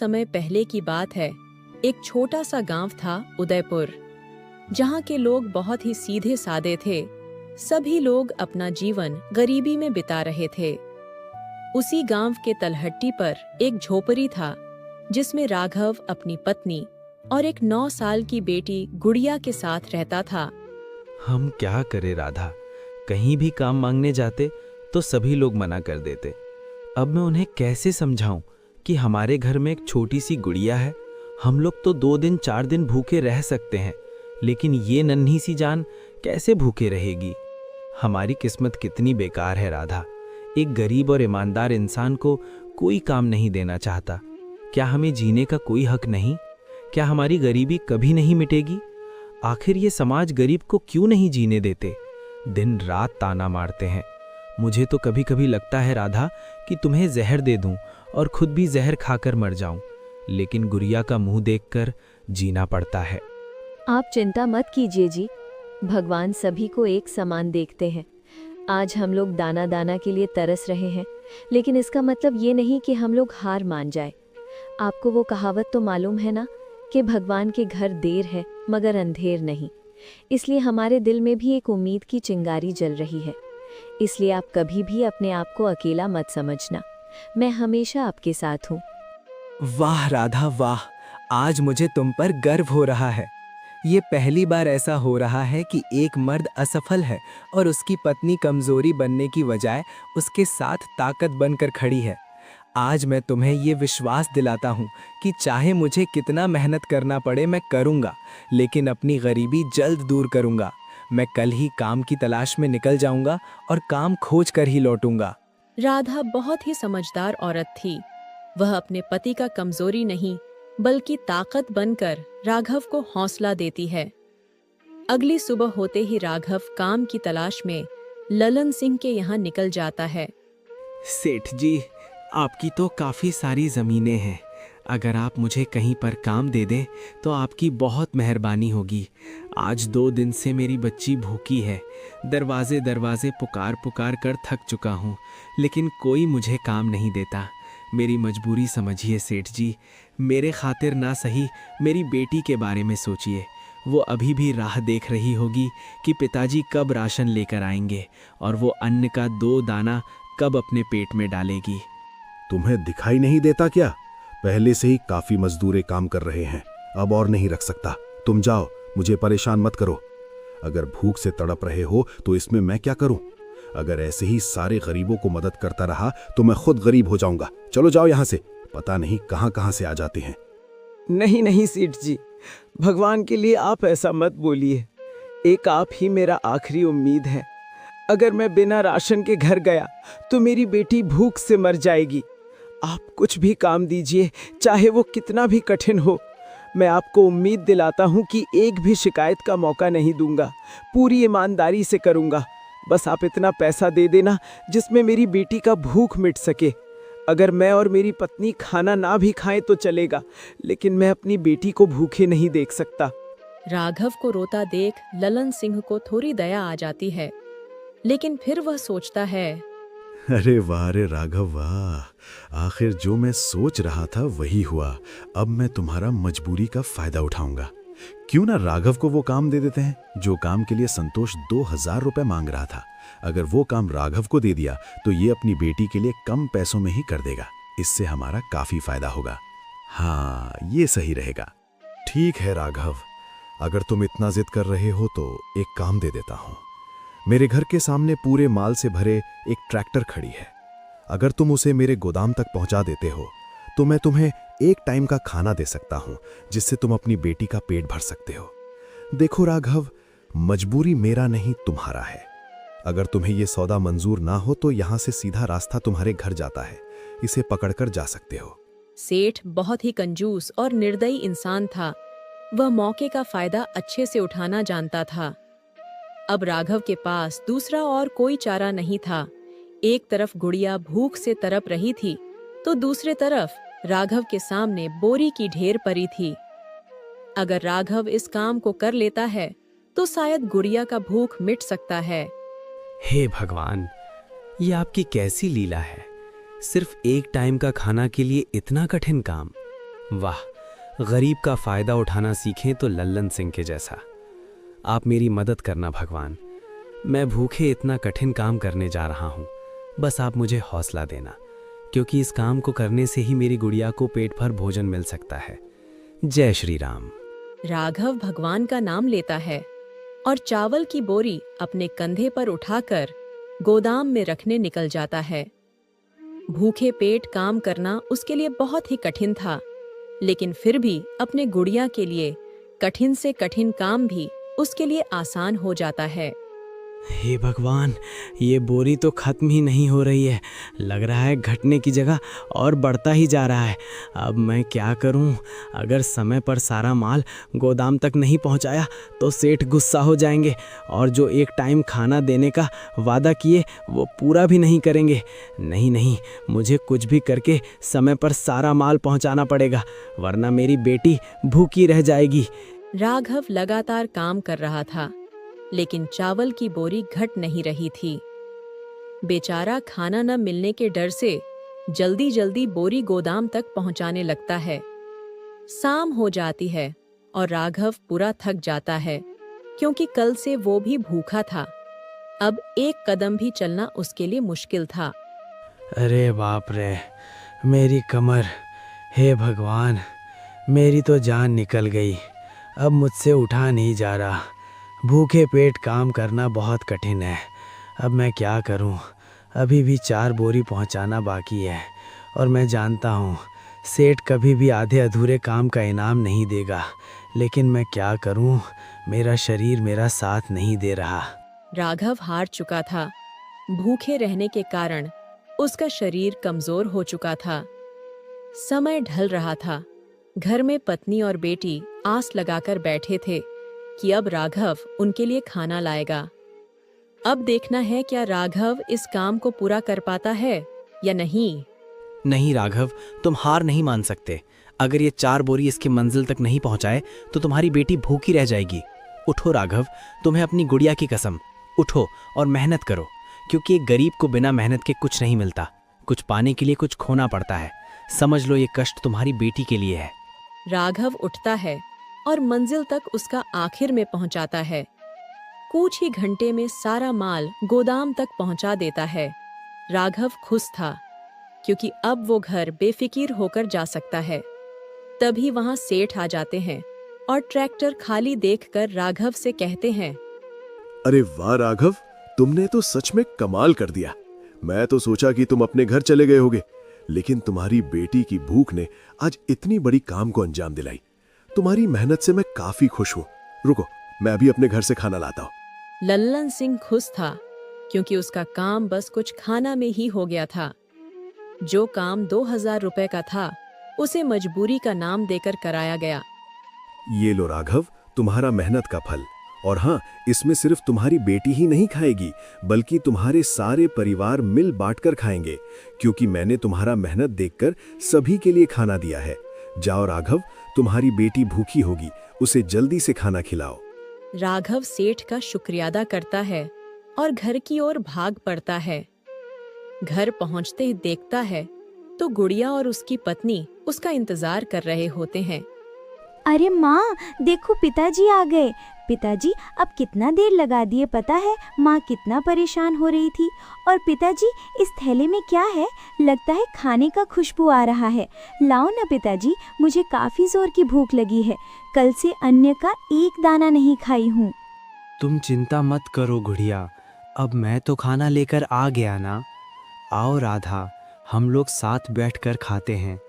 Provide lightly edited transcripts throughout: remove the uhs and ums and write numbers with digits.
समय पहले की बात है। एक छोटा सा गांव था उदयपुर, जहां के लोग बहुत ही सीधे सादे थे। सभी लोग अपना जीवन गरीबी में बिता रहे थे। उसी गांव के तलहट्टी पर एक झोपड़ी था, जिसमें राघव अपनी पत्नी और एक 9 साल की बेटी गुड़िया के साथ रहता था। हम क्या करें राधा, कहीं भी काम मांगने जाते तो सभी लोग मना कर देते। अब मैं उन्हें कैसे समझाऊं कि हमारे घर में एक छोटी सी गुड़िया है। हम लोग तो 2 दिन 4 दिन भूखे रह सकते हैं, लेकिन ये नन्ही सी जान कैसे भूखे रहेगी। हमारी किस्मत कितनी बेकार है राधा। एक गरीब और ईमानदार इंसान को कोई काम नहीं देना चाहता। क्या हमें जीने का कोई हक नहीं? क्या हमारी गरीबी कभी नहीं मिटेगी? आखिर ये समाज गरीब को क्यों नहीं जीने देते? दिन रात ताना मारते हैं। मुझे तो कभी कभी लगता है राधा कि तुम्हें जहर दे दूं और खुद भी जहर खाकर मर जाऊं, लेकिन गुड़िया का मुंह देखकर जीना पड़ता है। आप चिंता मत कीजिए जी, भगवान सभी को एक समान देखते हैं। आज हम लोग दाना दाना के लिए तरस रहे हैं, लेकिन इसका मतलब ये नहीं कि हम लोग हार मान जाए। आपको वो कहावत तो मालूम है ना कि भगवान के घर देर है मगर अंधेर नहीं। इसलिए हमारे दिल में भी एक उम्मीद की चिंगारी जल रही है। इसलिए आप कभी भी अपने आप को अकेला मत समझना। मैं हमेशा आपके साथ हूँ। वाह राधा वाह, आज मुझे तुम पर गर्व हो रहा है। ये पहली बार ऐसा हो रहा है कि एक मर्द असफल है और उसकी पत्नी कमजोरी बनने की बजाय उसके साथ ताकत बनकर खड़ी है। आज मैं तुम्हें ये विश्वास दिलाता हूँ कि चाहे मुझे कितना मेहनत करना पड़े मैं करूँगा, लेकिन अपनी गरीबी जल्द दूर करूँगा। मैं कल ही काम की तलाश में निकल जाऊँगा और काम खोज कर ही लौटूंगा। राधा बहुत ही समझदार औरत थी। वह अपने पति का कमजोरी नहीं बल्कि ताकत बनकर राघव को हौसला देती है। अगली सुबह होते ही राघव काम की तलाश में ललन सिंह के यहाँ निकल जाता है। सेठ जी, आपकी तो काफ़ी सारी ज़मीनें हैं। अगर आप मुझे कहीं पर काम दे दें तो आपकी बहुत मेहरबानी होगी। आज 2 दिन से मेरी बच्ची भूखी है। दरवाजे दरवाजे पुकार पुकार कर थक चुका हूँ, लेकिन कोई मुझे काम नहीं देता। मेरी मजबूरी समझिए सेठ जी। मेरे खातिर ना सही मेरी बेटी के बारे में सोचिए। वो अभी भी राह देख रही होगी कि पिताजी कब राशन लेकर आएंगे और वो अन्न का 2 दाना कब अपने पेट में डालेगी। तुम्हें दिखाई नहीं देता क्या? पहले से ही काफी मजदूर काम कर रहे हैं, अब और नहीं रख सकता। तुम जाओ, मुझे परेशान मत करो। अगर भूख से तड़प रहे हो तो इसमें मैं क्या करूं? अगर ऐसे ही सारे गरीबों को मदद करता रहा तो मैं खुद गरीब हो जाऊंगा। चलो जाओ यहां से, पता नहीं कहां कहां से आ जाते हैं। नहीं नहीं सेठ जी, भगवान के लिए आप ऐसा मत बोलिए। एक आप ही मेरा आखिरी उम्मीद है। अगर मैं बिना राशन के घर गया तो मेरी बेटी भूख से मर जाएगी। आप कुछ भी काम दीजिए, चाहे वो कितना भी कठिन हो। मैं आपको उम्मीद दिलाता हूँ कि एक भी शिकायत का मौका नहीं दूंगा। पूरी ईमानदारी से करूँगा। बस आप इतना पैसा दे देना जिसमें मेरी बेटी का भूख मिट सके। अगर मैं और मेरी पत्नी खाना ना भी खाएं तो चलेगा, लेकिन मैं अपनी बेटी को भूखे नहीं देख सकता। राघव को रोता देख ललन सिंह को थोड़ी दया आ जाती है, लेकिन फिर वह सोचता है, अरे वाह रे राघव वाह, आखिर जो मैं सोच रहा था वही हुआ। अब मैं तुम्हारा मजबूरी का फायदा उठाऊंगा। क्यों ना राघव को वो काम दे देते हैं जो काम के लिए संतोष 2000 रुपए मांग रहा था। अगर वो काम राघव को दे दिया तो ये अपनी बेटी के लिए कम पैसों में ही कर देगा। इससे हमारा काफी फायदा होगा। हाँ, ये सही रहेगा। ठीक है राघव, अगर तुम इतना जिद कर रहे हो तो एक काम दे देता हूँ। मेरे घर के सामने पूरे माल से भरे एक ट्रैक्टर खड़ी है। अगर तुम उसे मेरे गोदाम तक पहुंचा देते हो तो मैं तुम्हें एक टाइम का खाना दे सकता हूं, जिससे तुम अपनी बेटी का पेट भर सकते हो। देखो राघव, मजबूरी मेरा नहीं तुम्हारा है। अगर तुम्हें यह सौदा मंजूर ना हो तो यहां से सीधा रास्ता तुम्हारे घर जाता है, इसे पकड़कर जा सकते हो। सेठ बहुत ही कंजूस और निर्दयी इंसान था। वह मौके का फायदा अच्छे से उठाना जानता था। अब राघव के पास दूसरा और कोई चारा नहीं था। एक तरफ गुड़िया भूख से तड़प रही थी तो दूसरे तरफ राघव के सामने बोरी की ढेर पड़ी थी। अगर राघव इस काम को कर लेता है तो शायद गुड़िया का भूख मिट सकता है। हे भगवान, ये आपकी कैसी लीला है। सिर्फ एक टाइम का खाना के लिए इतना कठिन काम। वाह, गरीब का फायदा उठाना सीखें तो लल्लन सिंह के जैसा। आप मेरी मदद करना भगवान। मैं भूखे इतना कठिन काम करने जा रहा हूँ, बस आप मुझे हौसला देना, क्योंकि इस काम को करने से ही मेरी गुड़िया को पेट भर भोजन मिल सकता है। जय श्री राम। राघव भगवान का नाम लेता है और चावल की बोरी अपने कंधे पर उठाकर गोदाम में रखने निकल जाता है। भूखे पेट काम करना उसके लिए बहुत ही कठिन था, लेकिन फिर भी अपने गुड़िया के लिए कठिन से कठिन काम भी उसके लिए आसान हो जाता है। हे भगवान, ये बोरी तो खत्म ही नहीं हो रही है। लग रहा है घटने की जगह और बढ़ता ही जा रहा है। अब मैं क्या करूं? अगर समय पर सारा माल गोदाम तक नहीं पहुंचाया तो सेठ गुस्सा हो जाएंगे और जो एक टाइम खाना देने का वादा किए वो पूरा भी नहीं करेंगे। नहीं, मुझे कुछ भी करके समय पर सारा माल पहुंचाना पड़ेगा, वरना मेरी बेटी भूखी रह जाएगी। राघव लगातार काम कर रहा था, लेकिन चावल की बोरी घट नहीं रही थी। बेचारा खाना न मिलने के डर से जल्दी जल्दी बोरी गोदाम तक पहुंचाने लगता है। शाम हो जाती है और राघव पूरा थक जाता है, क्योंकि कल से वो भी भूखा था। अब एक कदम भी चलना उसके लिए मुश्किल था। अरे बाप रे, मेरी कमर। हे भगवान, मेरी तो जान निकल गई। अब मुझसे उठा नहीं जा रहा। भूखे पेट काम करना बहुत कठिन है। अब मैं क्या करूं? अभी भी 4 बोरी पहुंचाना बाकी है और मैं जानता हूं सेठ कभी भी आधे अधूरे काम का इनाम नहीं देगा, लेकिन मैं क्या करूं? मेरा शरीर मेरा साथ नहीं दे रहा। राघव हार चुका था। भूखे रहने के कारण उसका शरीर कमजोर हो चुका था। समय ढल रहा था। घर में पत्नी और बेटी आस लगाकर बैठे थे कि अब राघव उनके लिए खाना लाएगा। अब देखना है क्या राघव इस काम को पूरा कर पाता है या नहीं। नहीं राघव, तुम हार नहीं मान सकते। अगर ये 4 बोरी इसकी मंजिल तक नहीं पहुंचाए तो तुम्हारी बेटी भूखी रह जाएगी। उठो राघव, तुम्हें अपनी गुड़िया की कसम, उठो और मेहनत करो, क्योंकि एक गरीब को बिना मेहनत के कुछ नहीं मिलता। कुछ पाने के लिए कुछ खोना पड़ता है। समझ लो ये कष्ट तुम्हारी बेटी के लिए है। राघव उठता है और मंजिल तक उसका आखिर में पहुंचाता है। कुछ ही घंटे में सारा माल गोदाम तक पहुंचा देता है। राघव खुश था, क्योंकि अब वो घर बेफिक्र होकर जा सकता है। तभी वहां सेठ आ जाते हैं और ट्रैक्टर खाली देखकर राघव से कहते हैं, अरे वाह राघव, तुमने तो सच में कमाल कर दिया। मैं तो सोचा कि तुम अपने घर चले गए होगे, लेकिन तुम्हारी बेटी की भूख ने आज इतनी बड़ी काम को अंजाम दिलाई। तुम्हारी मेहनत से मैं काफी खुश हूँ। रुको, मैं अभी अपने घर से खाना लाता हूँ। लल्लन सिंह खुश था, क्योंकि उसका काम बस कुछ खाना में ही हो गया था। जो काम 2000 रुपए का था, उसे मजबूरी का नाम देकर कराया गया। ये लो राघव, तुम्हारा मेहनत का फल। और हाँ, इसमें सिर्फ तुम्हारी बेटी ही नहीं खाएगी, बल्कि तुम्हारे सारे परिवार मिल बांटकर खाएंगे, क्योंकि मैंने तुम्हारा मेहनत देखकर सभी के लिए खाना दिया है। जाओ राघव, तुम्हारी बेटी भूखी होगी, उसे जल्दी से खाना खिलाओ। राघव सेठ का शुक्रिया अदा करता है और घर की ओर भाग पड़ता है। घर पहुंचते ही देखता है तो गुड़िया और उसकी पत्नी उसका इंतजार कर रहे होते हैं। अरे माँ, देखो पिताजी आ गए। पिताजी, अब कितना देर लगा दिए पता है? माँ कितना परेशान हो रही थी। और पिताजी, इस थैले में क्या है? लगता है खाने का खुशबू आ रहा है। लाओ ना पिताजी, मुझे काफी जोर की भूख लगी है। कल से अन्न का एक दाना नहीं खाई हूँ। तुम चिंता मत करो गुड़िया, अब मैं तो खाना लेकर आ गया ना। आओ राधा, हम लोग साथ बैठकर खाते हैं।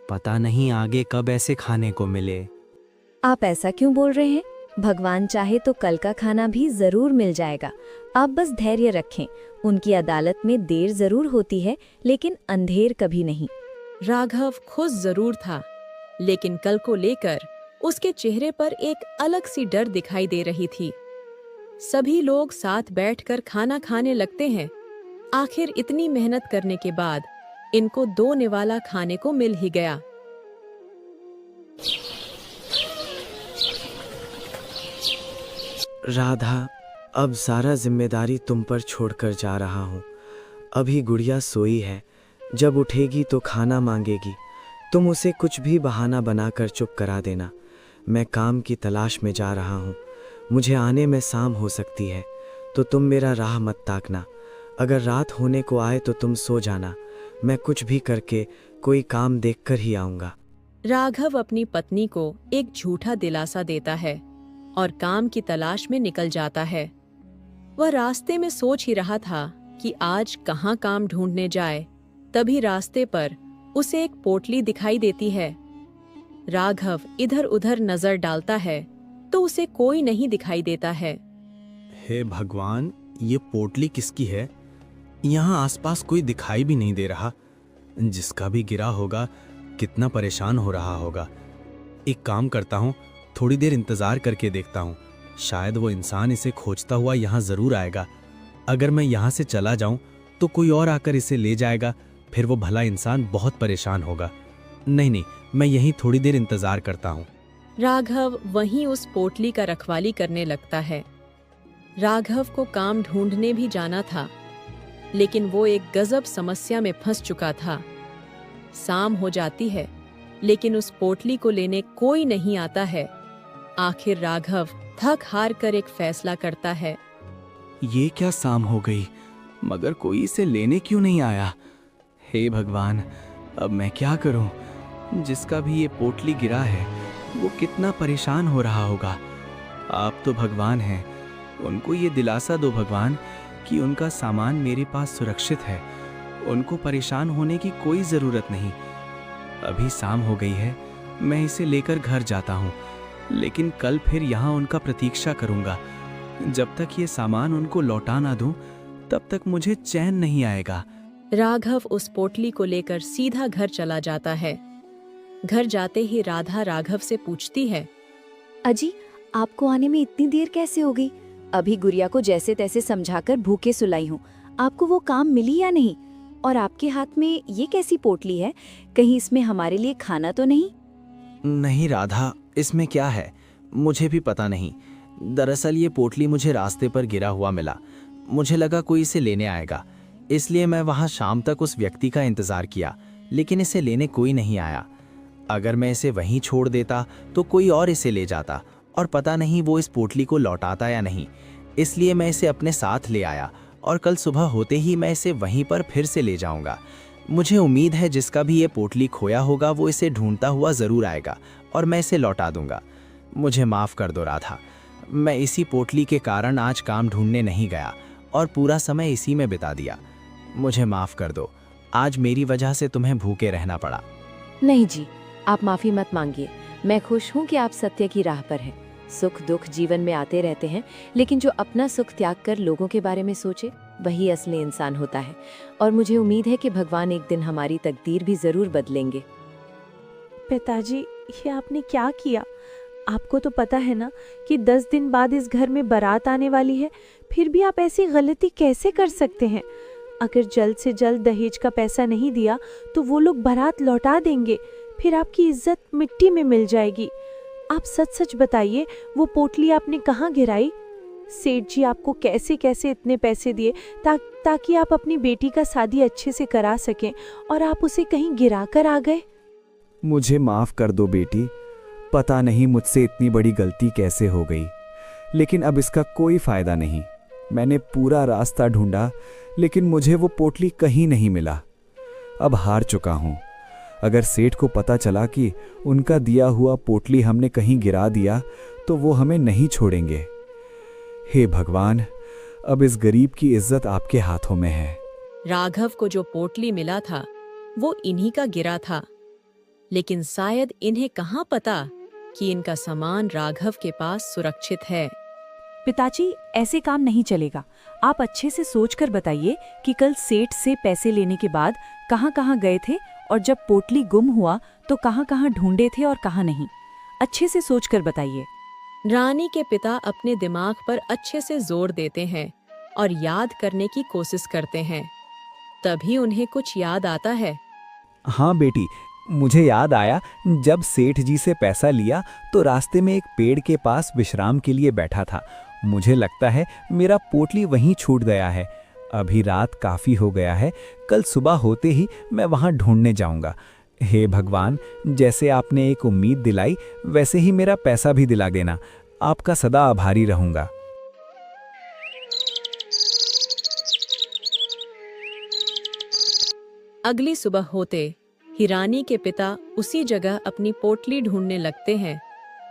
पता नहीं आगे कब ऐसे खाने को मिले। आप ऐसा क्यों बोल रहे हैं? भगवान चाहे तो कल का खाना भी जरूर मिल जाएगा। आप बस धैर्य रखें। उनकी अदालत में देर जरूर होती है, लेकिन अंधेर कभी नहीं। राघव खुश जरूर था, लेकिन कल को लेकर उसके चेहरे पर एक अलग सी डर दिखाई दे रही थी। सभी लोग साथ बैठकर खाना खाने लगते हैं। आखिर इतनी मेहनत करने के बाद इनको 2 निवाला खाने को मिल ही गया। राधा, अब सारा जिम्मेदारी तुम पर छोड़कर जा रहा हूँ। अभी गुड़िया सोई है, जब उठेगी तो खाना मांगेगी। तुम उसे कुछ भी बहाना बनाकर चुप करा देना। मैं काम की तलाश में जा रहा हूँ। मुझे आने में शाम हो सकती है, तो तुम मेरा राह मत ताकना। अगर रात होने को आए तो तुम सो जाना। मैं कुछ भी करके कोई काम देखकर ही आऊँगा। राघव अपनी पत्नी को एक झूठा दिलासा देता है और काम की तलाश में निकल जाता है। वह रास्ते में सोच ही रहा था कि आज कहाँ काम ढूंढने जाए, तभी रास्ते पर उसे एक पोटली दिखाई देती है। राघव इधर उधर नजर डालता है तो उसे कोई नहीं दिखाई देता है। हे भगवान, ये पोटली किसकी है? यहाँ आसपास कोई दिखाई भी नहीं दे रहा। जिसका भी गिरा होगा कितना परेशान हो रहा होगा। एक काम करता हूँ, थोड़ी देर इंतजार करके देखता हूँ। शायद वो इंसान इसे खोजता हुआ यहाँ जरूर आएगा। अगर मैं यहाँ से चला जाऊं तो कोई और आकर इसे ले जाएगा, फिर वो भला इंसान बहुत परेशान होगा। नहीं, मैं यहीं थोड़ी देर इंतजार करता हूँ। राघव वहीं उस पोटली का रखवाली करने लगता है। राघव को काम ढूंढने भी जाना था, लेकिन वो एक गजब समस्या में फंस चुका था। शाम हो जाती है, लेकिन उस पोटली को लेने कोई नहीं आता है। आखिर राघव थक हार कर एक फैसला करता है। ये क्या शाम हो गई, मगर कोई इसे लेने क्यों नहीं आया? हे भगवान, अब मैं क्या करूं? जिसका भी ये पोटली गिरा है वो कितना परेशान हो रहा होगा। आप तो भगवान हैं, उनको ये दिलासा दो भगवान कि उनका सामान मेरे पास सुरक्षित है। उनको परेशान होने की कोई ज़रूरत नहीं। अभी शाम हो गई है, मैं इसे लेकर घर जाता हूँ, लेकिन कल फिर यहाँ उनका प्रतीक्षा करूँगा। जब तक ये सामान उनको लौटा ना दूँ, तब तक मुझे चैन नहीं आएगा। राघव उस पोटली को लेकर सीधा घर चला जाता है। घर जाते ही राधा राघव से पूछती है, अजी, आपको आने में इतनी देर कैसे हो गई? अभी गुड़िया को जैसे तैसे समझाकर भूखे सुलाई हूँ। आपको वो काम मिली या नहीं? और आपके हाथ में ये कैसी पोटली है? कहीं इसमें हमारे लिए खाना तो नहीं? नहीं राधा, इसमें क्या है मुझे भी पता नहीं। दरअसल ये पोटली मुझे रास्ते पर गिरा हुआ मिला। मुझे लगा कोई इसे लेने आएगा, इसलिए मैं वहाँ शाम तक उस व्यक्ति का इंतजार किया, लेकिन इसे लेने कोई नहीं आया। अगर मैं इसे वहीं छोड़ देता तो कोई और इसे ले जाता और पता नहीं वो इस पोटली को लौटाता या नहीं। इसलिए मैं इसे अपने साथ ले आया और कल सुबह होते ही मैं इसे वहीं पर फिर से ले जाऊंगा। मुझे उम्मीद है जिसका भी ये पोटली खोया होगा वो इसे ढूंढता हुआ ज़रूर आएगा और मैं इसे लौटा दूंगा। मुझे माफ़ कर दो राधा, मैं इसी पोटली के कारण आज काम ढूंढने नहीं गया और पूरा समय इसी में बिता दिया। मुझे माफ़ कर दो, आज मेरी वजह से तुम्हें भूखे रहना पड़ा। नहीं जी, आप माफ़ी मत मांगिए। मैं खुश हूँ कि आप सत्य की राह पर हैं। सुख दुख जीवन में आते रहते हैं, लेकिन जो अपना सुख त्याग कर लोगों के बारे में सोचे वही असली इंसान होता है। और मुझे उम्मीद है कि भगवान एक दिन हमारी तकदीर भी ज़रूर बदलेंगे। पिताजी, ये आपने क्या किया? आपको तो पता है ना कि 10 दिन बाद इस घर में बारात आने वाली है, फिर भी आप ऐसी गलती कैसे कर सकते हैं? अगर जल्द से जल्द दहेज का पैसा नहीं दिया तो वो लोग बारात लौटा देंगे, फिर आपकी इज्जत मिट्टी में मिल जाएगी। आप सच सच बताइए, वो पोटली आपने कहाँ गिराई? सेठ जी आपको कैसे कैसे इतने पैसे दिए ताकि आप अपनी बेटी का शादी अच्छे से करा सकें, और आप उसे कहीं गिरा कर आ गए? मुझे माफ कर दो बेटी, पता नहीं मुझसे इतनी बड़ी गलती कैसे हो गई, लेकिन अब इसका कोई फायदा नहीं। मैंने पूरा रास्ता ढूंढा, लेकिन मुझे वो पोटली कहीं नहीं मिला। अब हार चुका हूँ। अगर सेठ को पता चला कि उनका दिया हुआ पोटली हमने कहीं गिरा दिया तो वो हमें नहीं छोड़ेंगे। हे भगवान, अब इस गरीब की इज्जत आपके हाथों में है। राघव को जो पोटली मिला था वो इन्हीं का गिरा था, लेकिन शायद इन्हें कहाँ पता कि इनका सामान राघव के पास सुरक्षित है। पिताजी, ऐसे काम नहीं चलेगा। आप अच्छे से सोचकर बताइए कि कल सेठ से पैसे लेने के बाद कहाँ कहाँ गए थे, और जब पोटली गुम हुआ तो कहाँ कहाँ ढूंढे थे और कहाँ नहीं। अच्छे से सोचकर बताइए। रानी के पिता अपने दिमाग पर अच्छे से जोर देते हैं और याद करने की कोशिश करते हैं। तभी उन्हें कुछ याद आता है। हाँ बेटी, मुझे याद आया, जब सेठ जी से पैसा लिया तो रास्ते में एक पेड़ के पास विश्राम के लिए बैठा था। मुझे लगता है मेरा पोटली वहीं छूट गया है। अभी रात काफ़ी हो गया है, कल सुबह होते ही मैं वहाँ ढूंढने जाऊँगा। हे भगवान, जैसे आपने एक उम्मीद दिलाई वैसे ही मेरा पैसा भी दिला देना। आपका सदा आभारी रहूंगा। अगली सुबह होते ही रानी के पिता उसी जगह अपनी पोटली ढूंढने लगते हैं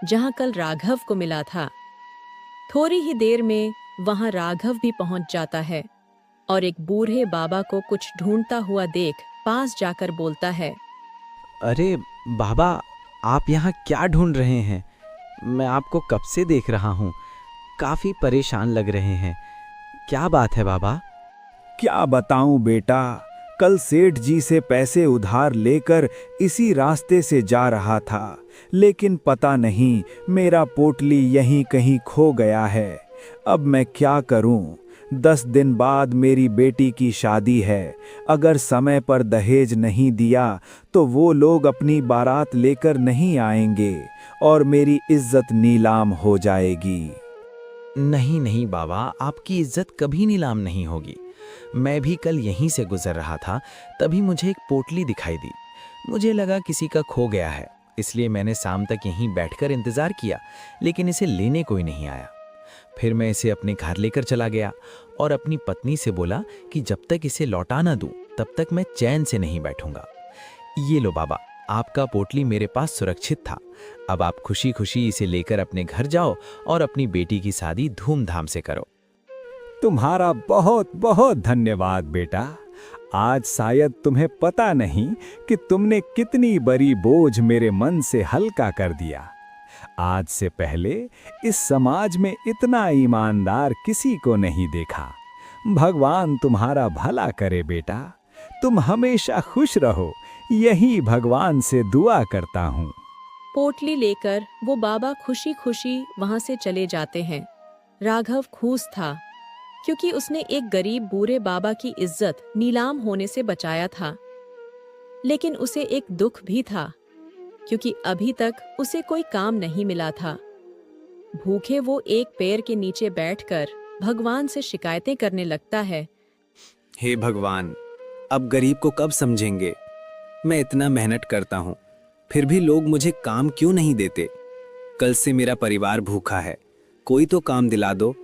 जहां कल राघव को मिला था। थोड़ी ही देर में वहां राघव भी पहुंच जाता है और एक बूढ़े बाबा को कुछ ढूंढता हुआ देख पास जाकर बोलता है, अरे बाबा, आप यहाँ क्या ढूंढ रहे हैं? मैं आपको कब से देख रहा हूँ। काफी परेशान लग रहे हैं। क्या बात है बाबा? क्या बताऊं बेटा, कल सेठ जी से पैसे उधार लेकर इसी रास्ते से जा रहा था, लेकिन पता नहीं मेरा पोटली यहीं कहीं खो गया है। अब मैं क्या करूं? 10 दिन बाद मेरी बेटी की शादी है। अगर समय पर दहेज नहीं दिया तो वो लोग अपनी बारात लेकर नहीं आएंगे और मेरी इज्जत नीलाम हो जाएगी। नहीं नहीं बाबा, आपकी इज्जत कभी नीलाम नहीं होगी। मैं भी कल यहीं से गुजर रहा था, तभी मुझे एक पोटली दिखाई दी। मुझे लगा किसी का खो गया है, इसलिए मैंने शाम तक यहीं बैठकर इंतजार किया, लेकिन इसे लेने कोई नहीं आया। फिर मैं इसे अपने घर लेकर चला गया और अपनी पत्नी से बोला कि जब तक इसे लौटा ना दूं, तब तक मैं चैन से नहीं बैठूंगा। ये लो बाबा, आपका पोटली मेरे पास सुरक्षित था। अब आप खुशी खुशी इसे लेकर अपने घर जाओ और अपनी बेटी की शादी धूमधाम से करो। तुम्हारा बहुत बहुत धन्यवाद बेटा। आज शायद तुम्हें पता नहीं कि तुमने कितनी बड़ी बोझ मेरे मन से हल्का कर दिया। आज से पहले इस समाज में इतना ईमानदार किसी को नहीं देखा। भगवान तुम्हारा भला करे बेटा। तुम हमेशा खुश रहो, यही भगवान से दुआ करता हूँ। पोटली लेकर वो बाबा खुशी खुशी वहां से चले जाते हैं। राघव खुश था क्योंकि उसने एक गरीब बूढ़े बाबा की इज्जत नीलाम होने से बचाया था। लेकिन उसे एक दुख भी था क्योंकि अभी तक उसे कोई काम नहीं मिला था। भूखे वो एक पेड़ के नीचे बैठकर भगवान से शिकायतें करने लगता है। हे भगवान, अब गरीब को कब समझेंगे? मैं इतना मेहनत करता हूँ, फिर भी लोग मुझे काम क्यों नहीं देते? कल से मेरा परिवार भूखा है, कोई तो काम दिला दो।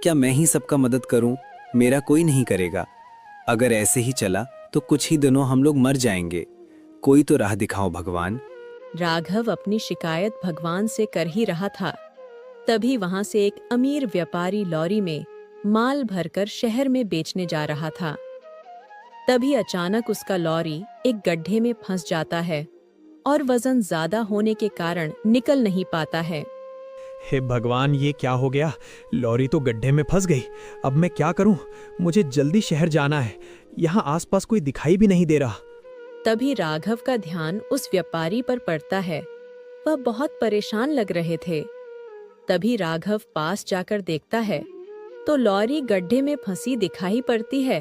क्या मैं ही सबका मदद करूं? मेरा कोई नहीं करेगा। अगर ऐसे ही चला तो कुछ ही दिनों हम लोग मर जाएंगे। कोई तो राह दिखाओ भगवान। राघव अपनी शिकायत भगवान से कर ही रहा था, तभी वहां से एक अमीर व्यापारी लॉरी में माल भरकर शहर में बेचने जा रहा था। तभी अचानक उसका लॉरी एक गड्ढे में फंस जाता है और वजन ज्यादा होने के कारण निकल नहीं पाता है। हे भगवान, ये क्या हो गया? लॉरी तो गड्ढे में फंस गई। अब मैं क्या करूं? मुझे जल्दी शहर जाना है। यहाँ आसपास कोई दिखाई भी नहीं दे रहा। तभी राघव का ध्यान उस व्यापारी पर पड़ता है। वह बहुत परेशान लग रहे थे। तभी राघव पास जाकर देखता है तो लॉरी गड्ढे में फंसी दिखाई पड़ती है।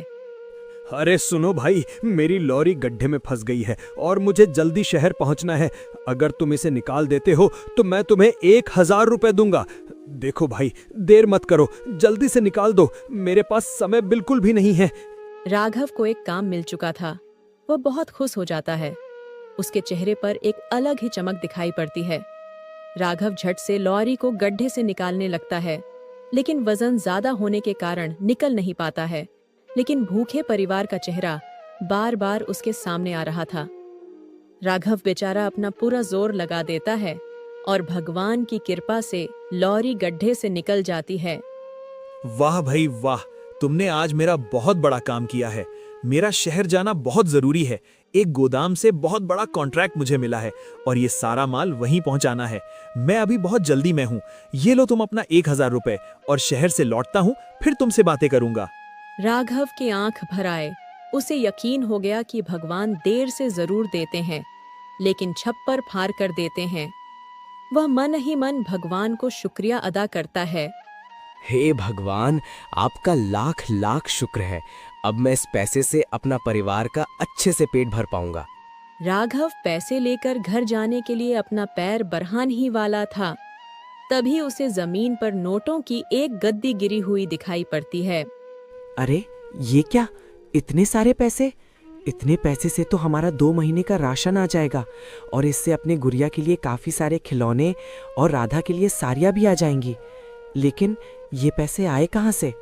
अरे सुनो भाई, मेरी लॉरी गड्ढे में फंस गई है और मुझे जल्दी शहर पहुंचना है। अगर तुम इसे निकाल देते हो तो मैं तुम्हें 1000 रुपए दूंगा। देखो भाई, देर मत करो, जल्दी से निकाल दो, मेरे पास समय बिल्कुल भी नहीं है। राघव को एक काम मिल चुका था। वह बहुत खुश हो जाता है। उसके चेहरे पर एक अलग ही चमक दिखाई पड़ती है। राघव झट से लॉरी को गड्ढे से निकालने लगता है, लेकिन वजन ज्यादा होने के कारण निकल नहीं पाता है। लेकिन भूखे परिवार का चेहरा बार बार उसके सामने आ रहा था। राघव बेचारा अपना पूरा जोर लगा देता है और भगवान की कृपा से लॉरी गड्ढे से निकल जाती है। वाह भाई वाह, तुमने आज मेरा बहुत बड़ा काम किया है। मेरा शहर जाना बहुत जरूरी है। एक गोदाम से बहुत बड़ा कॉन्ट्रैक्ट मुझे मिला है और ये सारा माल वहीं पहुंचाना है। मैं अभी बहुत जल्दी में हूँ। ये लो तुम अपना 1000 रुपए और शहर से लौटता हूँ, फिर तुमसे बातें करूंगा। राघव की आंख भर आए। उसे यकीन हो गया कि भगवान देर से जरूर देते हैं, लेकिन छप्पर फाड़ कर देते हैं। वह मन ही मन भगवान को शुक्रिया अदा करता है। हे भगवान, आपका लाख लाख शुक्र है। अब मैं इस पैसे से अपना परिवार का अच्छे से पेट भर पाऊंगा। राघव पैसे लेकर घर जाने के लिए अपना पैर बढ़ाने ही वाला था, तभी उसे जमीन पर नोटों की एक गद्दी गिरी हुई दिखाई पड़ती है। अरे ये क्या, इतने सारे पैसे? इतने पैसे से तो हमारा 2 महीने का राशन आ जाएगा और इससे अपने गुड़िया के लिए काफ़ी सारे खिलौने और राधा के लिए साड़ियाँ भी आ जाएंगी। लेकिन ये पैसे आए कहाँ से?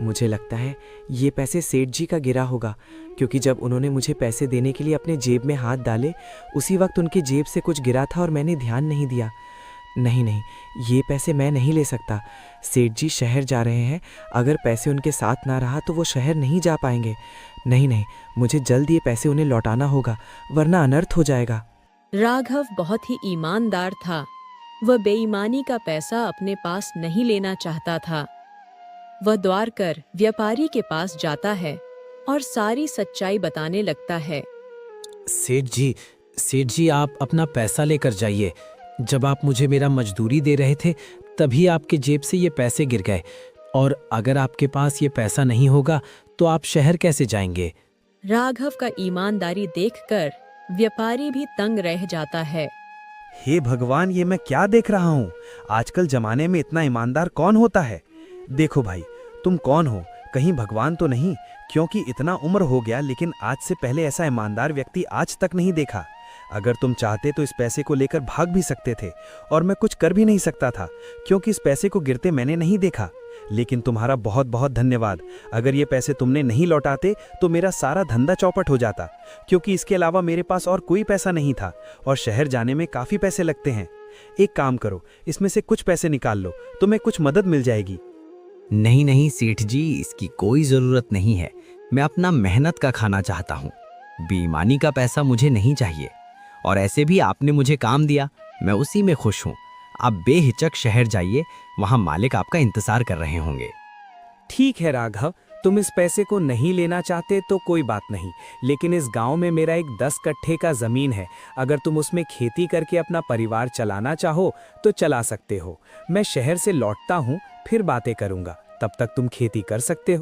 मुझे लगता है ये पैसे सेठ जी का गिरा होगा, क्योंकि जब उन्होंने मुझे पैसे देने के लिए अपने जेब में हाथ डाले उसी वक्त उनकी जेब से कुछ गिरा था और मैंने ध्यान नहीं दिया। नहीं नहीं, ये पैसे मैं नहीं ले सकता। सेठ जी शहर जा रहे हैं, अगर पैसे उनके साथ ना रहा तो वो शहर नहीं जा पाएंगे। नहीं नहीं, मुझे जल्द ये पैसे उन्हें लौटाना होगा, वरना अनर्थ हो जाएगा। राघव बहुत ही ईमानदार था। वह बेईमानी का पैसा अपने पास नहीं लेना चाहता था। वह द्वार कर व्यापारी के पास जाता है और सारी सच्चाई बताने लगता है। सेठ जी आप अपना पैसा लेकर जाइए। जब आप मुझे मेरा मजदूरी दे रहे थे तभी आपके जेब से ये पैसे गिर गए, और अगर आपके पास ये पैसा नहीं होगा तो आप शहर कैसे जाएंगे? राघव का ईमानदारी देखकर व्यापारी भी तंग रह जाता है। हे भगवान, ये मैं क्या देख रहा हूँ? आजकल जमाने में इतना ईमानदार कौन होता है? देखो भाई, तुम कौन हो? कहीं भगवान तो नहीं? क्योंकि इतना उम्र हो गया लेकिन आज से पहले ऐसा ईमानदार व्यक्ति आज तक नहीं देखा। अगर तुम चाहते तो इस पैसे को लेकर भाग भी सकते थे और मैं कुछ कर भी नहीं सकता था, क्योंकि इस पैसे को गिरते मैंने नहीं देखा। लेकिन तुम्हारा बहुत बहुत धन्यवाद। अगर ये पैसे तुमने नहीं लौटाते तो मेरा सारा धंधा चौपट हो जाता, क्योंकि इसके अलावा मेरे पास और कोई पैसा नहीं था और शहर जाने में काफ़ी पैसे लगते हैं। एक काम करो, इसमें से कुछ पैसे निकाल लो, तुम्हें कुछ मदद मिल जाएगी। नहीं नहीं सेठ जी, इसकी कोई ज़रूरत नहीं है। मैं अपना मेहनत का खाना चाहता हूँ। बेईमानी का पैसा मुझे नहीं चाहिए, और ऐसे भी आपने मुझे काम दिया, मैं उसी में खुश हूँ। आप बेहिचक शहर जाइए, वहाँ मालिक आपका इंतज़ार कर रहे होंगे। ठीक है राघव, तुम इस पैसे को नहीं लेना चाहते तो कोई बात नहीं, लेकिन इस गांव में मेरा एक 10 कट्ठे का ज़मीन है। अगर तुम उसमें खेती करके अपना परिवार चलाना चाहो तो चला सकते हो। मैं शहर से लौटता हूँ, फिर बातें करूँगा। तब तक तुम खेती कर सकते हो।